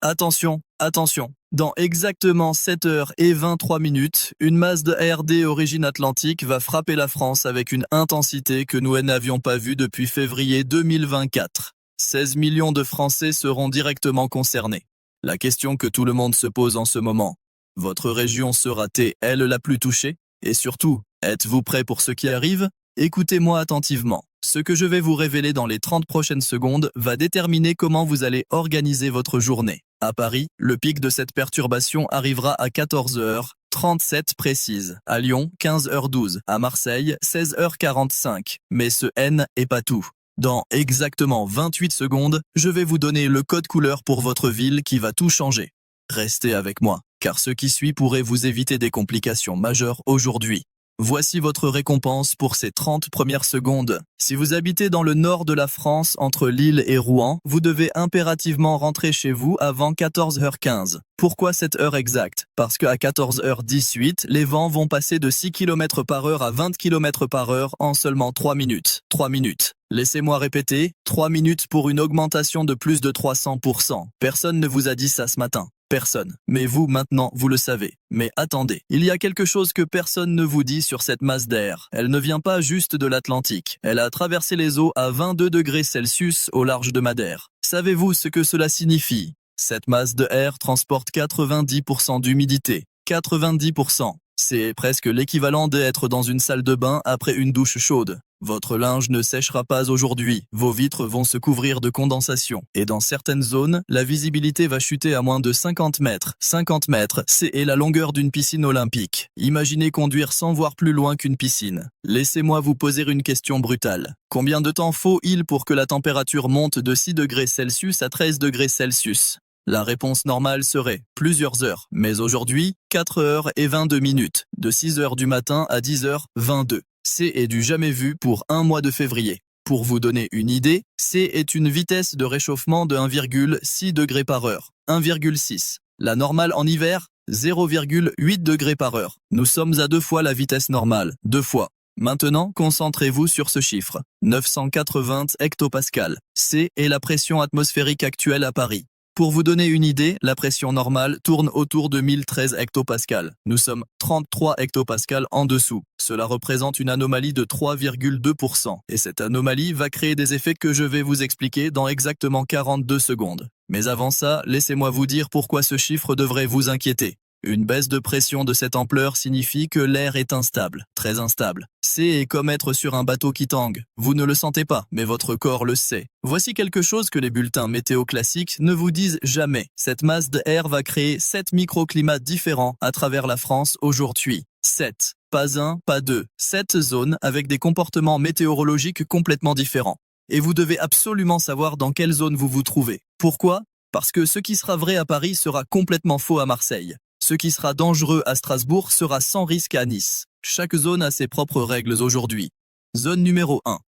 Attention, attention. Dans exactement 7h23, une masse de RD origine atlantique va frapper la France avec une intensité que nous n'avions pas vue depuis février 2024. 16 millions de Français seront directement concernés. La question que tout le monde se pose en ce moment, votre région sera-t-elle la plus touchée? Et surtout, êtes-vous prêt pour ce qui arrive? Écoutez-moi attentivement. Ce que je vais vous révéler dans les 30 prochaines secondes va déterminer comment vous allez organiser votre journée. À Paris, le pic de cette perturbation arrivera à 14h37 précise. À Lyon, 15h12. À Marseille, 16h45. Mais ce N est pas tout. Dans exactement 28 secondes, je vais vous donner le code couleur pour votre ville qui va tout changer. Restez avec moi, car ce qui suit pourrait vous éviter des complications majeures aujourd'hui. Voici votre récompense pour ces 30 premières secondes. Si vous habitez dans le nord de la France, entre Lille et Rouen, vous devez impérativement rentrer chez vous avant 14h15. Pourquoi cette heure exacte? Parce qu'à 14h18, les vents vont passer de 6 km par heure à 20 km par heure en seulement 3 minutes. 3 minutes. Laissez-moi répéter, 3 minutes pour une augmentation de plus de 300%. Personne ne vous a dit ça ce matin. Personne. Mais vous, maintenant, vous le savez. Mais attendez, il y a quelque chose que personne ne vous dit sur cette masse d'air. Elle ne vient pas juste de l'Atlantique. Elle a traversé les eaux à 22 degrés Celsius au large de Madère. Savez-vous ce que cela signifie? Cette masse de air transporte 90% d'humidité. 90%. C'est presque l'équivalent d'être dans une salle de bain après une douche chaude. Votre linge ne séchera pas aujourd'hui, vos vitres vont se couvrir de condensation. Et dans certaines zones, la visibilité va chuter à moins de 50 mètres. 50 mètres, c'est la longueur d'une piscine olympique. Imaginez conduire sans voir plus loin qu'une piscine. Laissez-moi vous poser une question brutale. Combien de temps faut-il pour que la température monte de 6 degrés Celsius à 13 degrés Celsius? La réponse normale serait plusieurs heures, mais aujourd'hui, 4h22, de 6h du matin à 10h22. C est du jamais vu pour un mois de février. Pour vous donner une idée, C est une vitesse de réchauffement de 1,6 degrés par heure. 1,6. La normale en hiver, 0,8 degrés par heure. Nous sommes à 2 fois la vitesse normale. 2 fois. Maintenant, concentrez-vous sur ce chiffre. 980 hectopascales. C est la pression atmosphérique actuelle à Paris. Pour vous donner une idée, la pression normale tourne autour de 1013 hectopascales. Nous sommes 33 hectopascales en dessous. Cela représente une anomalie de 3,2%. Et cette anomalie va créer des effets que je vais vous expliquer dans exactement 42 secondes. Mais avant ça, laissez-moi vous dire pourquoi ce chiffre devrait vous inquiéter. Une baisse de pression de cette ampleur signifie que l'air est instable, très instable. C'est comme être sur un bateau qui tangue. Vous ne le sentez pas, mais votre corps le sait. Voici quelque chose que les bulletins météo classiques ne vous disent jamais. Cette masse d'air va créer 7 microclimats différents à travers la France aujourd'hui. 7. Pas 1, pas 2. 7 zones avec des comportements météorologiques complètement différents. Et vous devez absolument savoir dans quelle zone vous vous trouvez. Pourquoi? Parce que ce qui sera vrai à Paris sera complètement faux à Marseille. Ce qui sera dangereux à Strasbourg sera sans risque à Nice. Chaque zone a ses propres règles aujourd'hui. Zone numéro 1.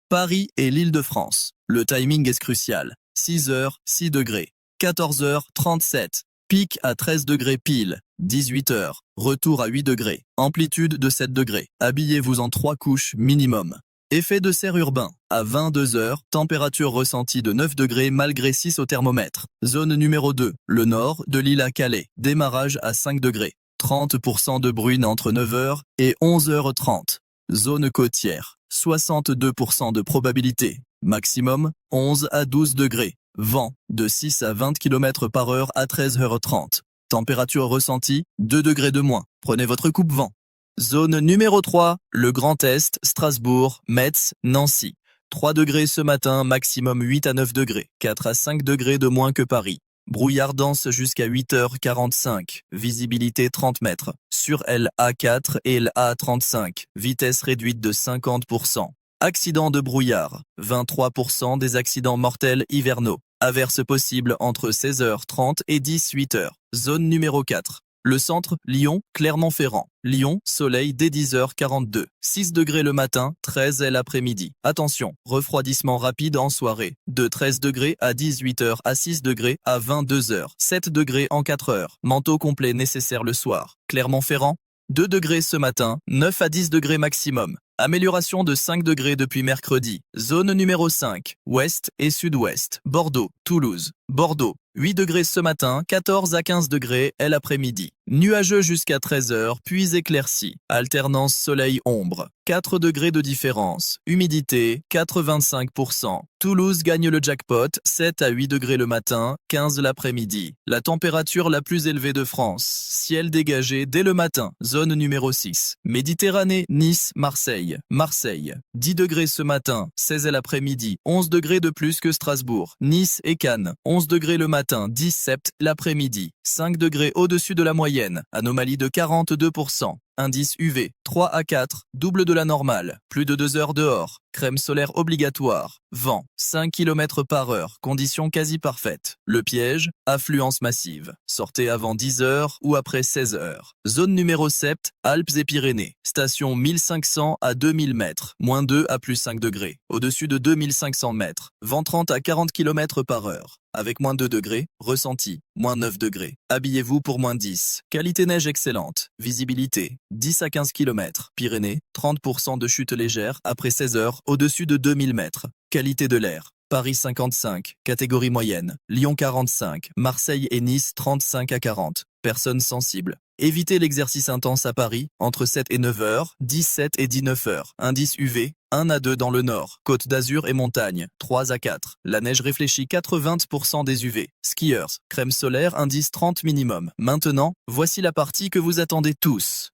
Paris et l'Île-de-France. Le timing est crucial. 6h, 6 degrés. 14h37. Pic à 13 degrés pile. 18h. Retour à 8 degrés. Amplitude de 7 degrés. Habillez-vous en 3 couches minimum. Effet de serre urbain. À 22h, température ressentie de 9 degrés malgré 6 au thermomètre. Zone numéro 2, le nord de l'île à Calais. Démarrage à 5 degrés. 30% de bruine entre 9h et 11h30. Zone côtière. 62% de probabilité. Maximum 11 à 12 degrés. Vent de 6 à 20 km par heure à 13h30. Température ressentie 2 degrés de moins. Prenez votre coupe-vent. Zone numéro 3, le Grand Est, Strasbourg, Metz, Nancy. 3 degrés ce matin, maximum 8 à 9 degrés, 4 à 5 degrés de moins que Paris. Brouillard dense jusqu'à 8h45, visibilité 30 mètres. Sur l'A4 et l'A35, vitesse réduite de 50%. Accident de brouillard, 23% des accidents mortels hivernaux. Averse possible entre 16h30 et 18h. Zone numéro 4. Le centre, Lyon, Clermont-Ferrand. Lyon, soleil dès 10h42. 6 degrés le matin, 13 l'après-midi. Attention, refroidissement rapide en soirée. De 13 degrés à 18h à 6 degrés à 22h. 7 degrés en 4 heures. Manteau complet nécessaire le soir. Clermont-Ferrand, 2 degrés ce matin, 9 à 10 degrés maximum. Amélioration de 5 degrés depuis mercredi. Zone numéro 5, ouest et sud-ouest. Bordeaux, Toulouse. Bordeaux, 8 degrés ce matin, 14 à 15 degrés est l'après-midi. Nuageux jusqu'à 13h, puis éclairci. Alternance soleil-ombre. 4 degrés de différence. Humidité, 85%. Toulouse gagne le jackpot, 7 à 8 degrés le matin, 15 l'après-midi. La température la plus élevée de France. Ciel dégagé dès le matin. Zone numéro 6. Méditerranée, Nice, Marseille. Marseille. 10 degrés ce matin, 16 l'après-midi. 11 degrés de plus que Strasbourg. Nice et Cannes. 11 degrés le matin, 17 l'après-midi. 5 degrés au-dessus de la moyenne. Anomalie de 42%. Indice UV, 3 à 4, double de la normale, plus de 2 heures dehors, crème solaire obligatoire, vent, 5 km par heure, conditions quasi parfaites. Le piège, affluence massive, sortez avant 10 heures ou après 16 heures. Zone numéro 7, Alpes et Pyrénées, station 1500 à 2000 mètres, moins 2 à plus 5 degrés, au-dessus de 2500 mètres, vent 30 à 40 km par heure. Avec moins 2 degrés, ressenti, moins 9 degrés. Habillez-vous pour moins 10. Qualité neige excellente. Visibilité, 10 à 15 km. Pyrénées, 30% de chute légère après 16 heures au-dessus de 2000 mètres. Qualité de l'air. Paris 55, catégorie moyenne. Lyon 45, Marseille et Nice 35 à 40. Personnes sensibles. Évitez l'exercice intense à Paris, entre 7 et 9 heures, 17 et 19 heures. Indice UV, 1 à 2 dans le nord. Côte d'Azur et montagne, 3 à 4. La neige réfléchit 80% des UV. Skieurs, crème solaire, indice 30 minimum. Maintenant, voici la partie que vous attendez tous.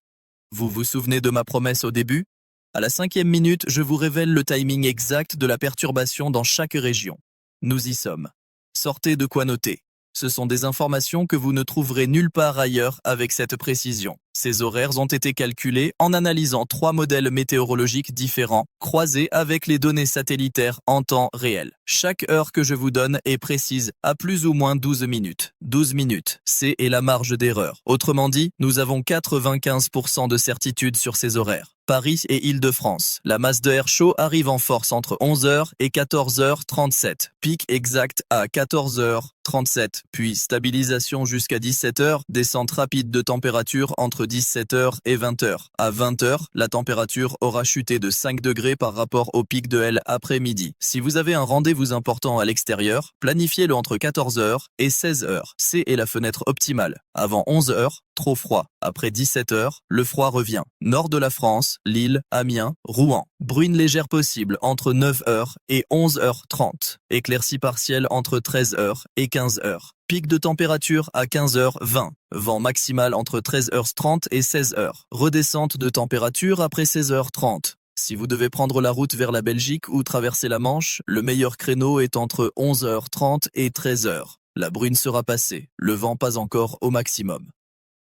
Vous vous souvenez de ma promesse au début ? À la 5e minute, je vous révèle le timing exact de la perturbation dans chaque région. Nous y sommes. Sortez de quoi noter. Ce sont des informations que vous ne trouverez nulle part ailleurs avec cette précision. Ces horaires ont été calculés en analysant 3 modèles météorologiques différents, croisés avec les données satellitaires en temps réel. Chaque heure que je vous donne est précise à plus ou moins 12 minutes. 12 minutes, c'est la marge d'erreur. Autrement dit, nous avons 95% de certitude sur ces horaires. Paris et Île-de-France. La masse de air chaud arrive en force entre 11h et 14h37. Pic exact à 14h37, puis stabilisation jusqu'à 17h, descente rapide de température entre 17h et 20h. À 20h, la température aura chuté de 5 degrés par rapport au pic de L après-midi. Si vous avez un rendez-vous important à l'extérieur, planifiez-le entre 14h et 16h. C'est la fenêtre optimale. Avant 11h, trop froid. Après 17h, le froid revient. Nord de la France, Lille, Amiens, Rouen. Bruine légère possible entre 9h et 11h30. Éclaircie partielle entre 13h et 15h. Pic de température à 15h20. Vent maximal entre 13h30 et 16h. Redescente de température après 16h30. Si vous devez prendre la route vers la Belgique ou traverser la Manche, le meilleur créneau est entre 11h30 et 13h. La bruine sera passée, le vent pas encore au maximum.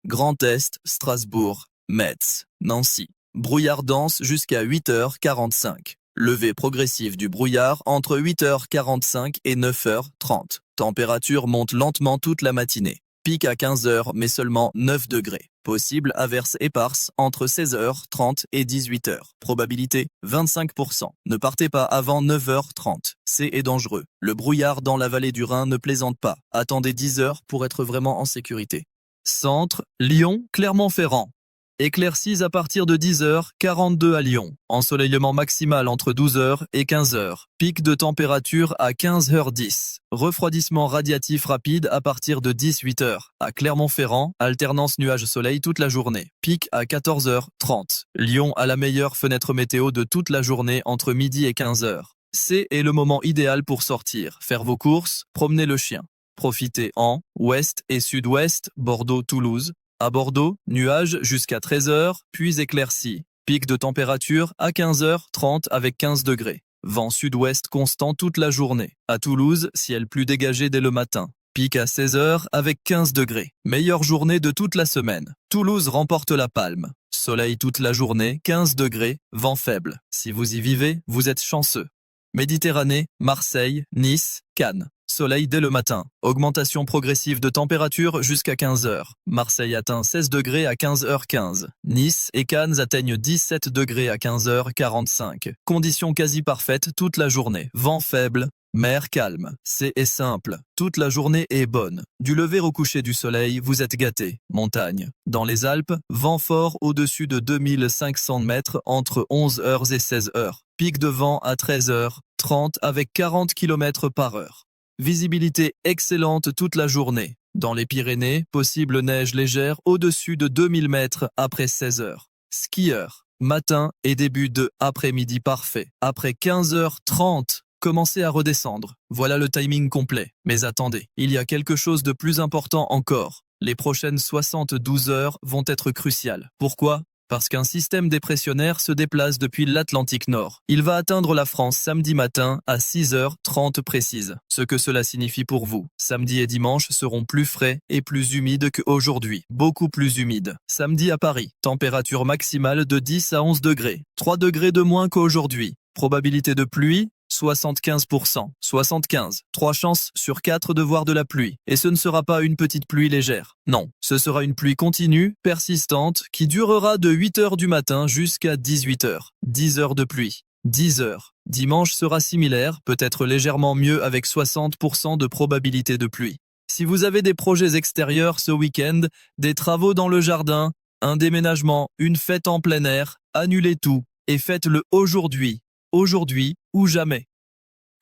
Grand Est, Strasbourg, Metz, Nancy. Brouillard dense jusqu'à 8h45. Levée progressive du brouillard entre 8h45 et 9h30. Température monte lentement toute la matinée. Pic à 15h mais seulement 9 degrés. Possible averse éparse entre 16h30 et 18h. Probabilité 25%. Ne partez pas avant 9h30. C'est dangereux. Le brouillard dans la vallée du Rhin ne plaisante pas. Attendez 10 heures pour être vraiment en sécurité. Centre, Lyon, Clermont-Ferrand. Éclaircies à partir de 10h, 42 à Lyon. Ensoleillement maximal entre 12h et 15h. Pic de température à 15h10. Refroidissement radiatif rapide à partir de 18h. À Clermont-Ferrand, alternance nuage-soleil toute la journée. Pic à 14h30. Lyon a la meilleure fenêtre météo de toute la journée entre midi et 15h. C'est le moment idéal pour sortir, faire vos courses, promener le chien. Profitez en ouest et sud-ouest, Bordeaux-Toulouse. À Bordeaux, nuages jusqu'à 13h, puis éclaircies. Pic de température à 15h30 avec 15 degrés. Vent sud-ouest constant toute la journée. À Toulouse, ciel plus dégagé dès le matin. Pic à 16h avec 15 degrés. Meilleure journée de toute la semaine. Toulouse remporte la palme. Soleil toute la journée, 15 degrés, vent faible. Si vous y vivez, vous êtes chanceux. Méditerranée, Marseille, Nice, Cannes. Soleil dès le matin. Augmentation progressive de température jusqu'à 15h. Marseille atteint 16 degrés à 15h15. Nice et Cannes atteignent 17 degrés à 15h45. Conditions quasi parfaites toute la journée. Vent faible. Mer calme, c'est simple. Toute la journée est bonne. Du lever au coucher du soleil, vous êtes gâtés. Montagne. Dans les Alpes, vent fort au-dessus de 2500 mètres entre 11h et 16h. Pic de vent à 13h30 avec 40 km par heure. Visibilité excellente toute la journée. Dans les Pyrénées, possible neige légère au-dessus de 2000 mètres après 16 heures. Skieurs, matin et début de après-midi parfait. Après 15h30, commencez à redescendre. Voilà le timing complet. Mais attendez, il y a quelque chose de plus important encore. Les prochaines 72 heures vont être cruciales. Pourquoi ? Parce qu'un système dépressionnaire se déplace depuis l'Atlantique Nord. Il va atteindre la France samedi matin à 6h30 précise. Ce que cela signifie pour vous. Samedi et dimanche seront plus frais et plus humides qu'aujourd'hui. Beaucoup plus humides. Samedi à Paris, température maximale de 10 à 11 degrés. 3 degrés de moins qu'aujourd'hui. Probabilité de pluie 75%, 75, 3 chances sur 4 de voir de la pluie. Et ce ne sera pas une petite pluie légère. Non, ce sera une pluie continue, persistante, qui durera de 8h du matin jusqu'à 18h. 10 heures de pluie. 10 heures. Dimanche sera similaire, peut-être légèrement mieux avec 60% de probabilité de pluie. Si vous avez des projets extérieurs ce week-end, des travaux dans le jardin, un déménagement, une fête en plein air, annulez tout et faites-le aujourd'hui. Aujourd'hui ou jamais.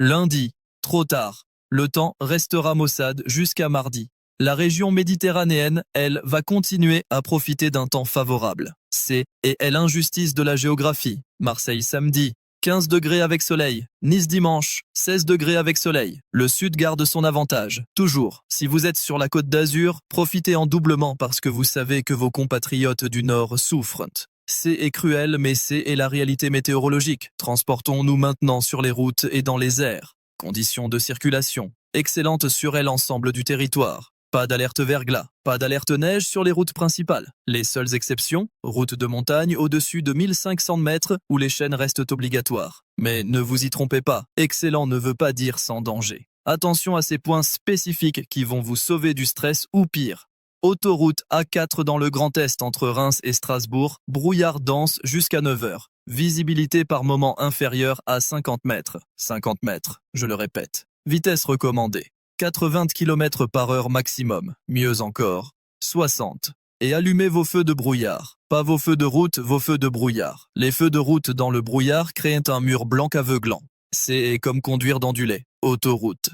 Lundi, trop tard. Le temps restera maussade jusqu'à mardi. La région méditerranéenne, elle, va continuer à profiter d'un temps favorable. C'est l'injustice de la géographie. Marseille samedi, 15 degrés avec soleil. Nice dimanche, 16 degrés avec soleil. Le sud garde son avantage. Toujours, si vous êtes sur la côte d'Azur, profitez en doublement parce que vous savez que vos compatriotes du Nord souffrent. C'est cruel, mais c'est la réalité météorologique. Transportons-nous maintenant sur les routes et dans les airs. Conditions de circulation. Excellentes sur l'ensemble du territoire. Pas d'alerte verglas, pas d'alerte neige sur les routes principales. Les seules exceptions, routes de montagne au-dessus de 1500 mètres où les chaînes restent obligatoires. Mais ne vous y trompez pas, excellent ne veut pas dire sans danger. Attention à ces points spécifiques qui vont vous sauver du stress ou pire. Autoroute A4 dans le Grand Est entre Reims et Strasbourg, brouillard dense jusqu'à 9h. Visibilité par moment inférieure à 50 mètres. 50 mètres, je le répète. Vitesse recommandée. 80 km/h maximum. Mieux encore, 60. Et allumez vos feux de brouillard. Pas vos feux de route, vos feux de brouillard. Les feux de route dans le brouillard créent un mur blanc aveuglant. C'est comme conduire dans du lait. Autoroute.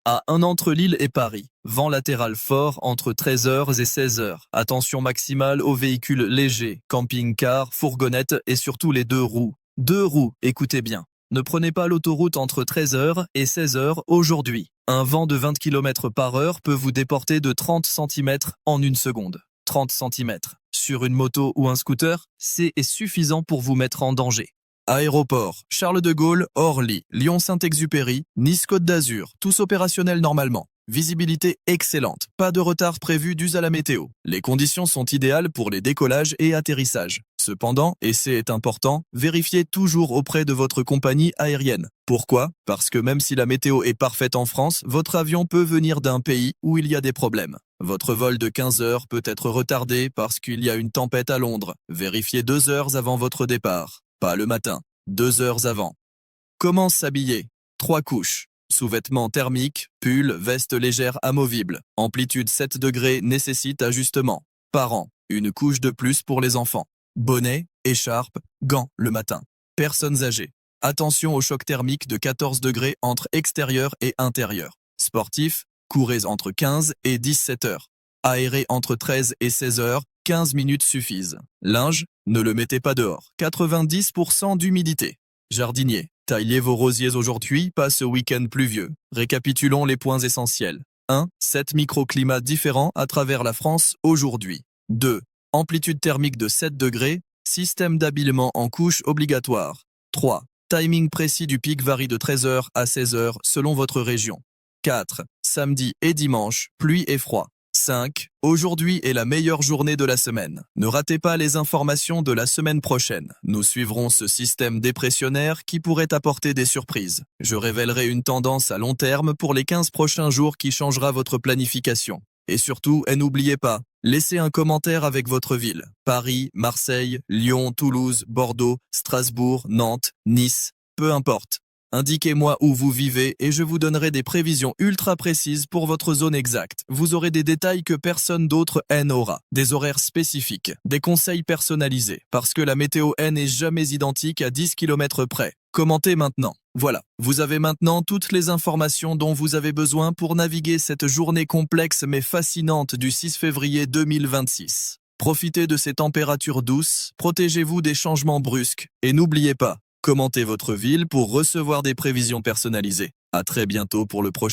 À un entre Lille et Paris. Vent latéral fort entre 13h et 16h. Attention maximale aux véhicules légers, camping-car, fourgonnettes et surtout les 2 roues. 2 roues, écoutez bien. Ne prenez pas l'autoroute entre 13h et 16h aujourd'hui. Un vent de 20 km/h peut vous déporter de 30 cm en une seconde. 30 cm. Sur une moto ou un scooter, c'est suffisant pour vous mettre en danger. Aéroport, Charles de Gaulle, Orly, Lyon-Saint-Exupéry, Nice-Côte d'Azur, tous opérationnels normalement. Visibilité excellente, pas de retard prévu dû à la météo. Les conditions sont idéales pour les décollages et atterrissages. Cependant, et c'est important, vérifiez toujours auprès de votre compagnie aérienne. Pourquoi ? Parce que même si la météo est parfaite en France, votre avion peut venir d'un pays où il y a des problèmes. Votre vol de 15 heures peut être retardé parce qu'il y a une tempête à Londres. Vérifiez 2 heures avant votre départ. Pas le matin, 2 heures avant. Comment s'habiller ? 3 couches. Sous-vêtements thermiques, pull, veste légère amovible. Amplitude 7 degrés nécessite ajustement. Parents, une couche de plus pour les enfants. Bonnet, écharpe, gants le matin. Personnes âgées. Attention au choc thermique de 14 degrés entre extérieur et intérieur. Sportifs, courez entre 15 et 17 heures. Aérez entre 13 et 16 heures. 15 minutes suffisent. Linge, ne le mettez pas dehors. 90% d'humidité. Jardinier, taillez vos rosiers aujourd'hui, pas ce week-end pluvieux. Récapitulons les points essentiels. 1. 7 microclimats différents à travers la France aujourd'hui. 2. Amplitude thermique de 7 degrés. Système d'habillement en couche obligatoire. 3. Timing précis du pic varie de 13h à 16h selon votre région. 4. Samedi et dimanche, pluie et froid. 5. Aujourd'hui est la meilleure journée de la semaine. Ne ratez pas les informations de la semaine prochaine. Nous suivrons ce système dépressionnaire qui pourrait apporter des surprises. Je révélerai une tendance à long terme pour les 15 prochains jours qui changera votre planification. Et surtout, n'oubliez pas, laissez un commentaire avec votre ville. Paris, Marseille, Lyon, Toulouse, Bordeaux, Strasbourg, Nantes, Nice, peu importe. Indiquez-moi où vous vivez et je vous donnerai des prévisions ultra précises pour votre zone exacte. Vous aurez des détails que personne d'autre n'aura. Des horaires spécifiques, des conseils personnalisés, parce que la météo n'est jamais identique à 10 km près. Commentez maintenant. Voilà, vous avez maintenant toutes les informations dont vous avez besoin pour naviguer cette journée complexe mais fascinante du 6 février 2026. Profitez de ces températures douces, protégez-vous des changements brusques et n'oubliez pas, commentez votre ville pour recevoir des prévisions personnalisées. À très bientôt pour le prochain.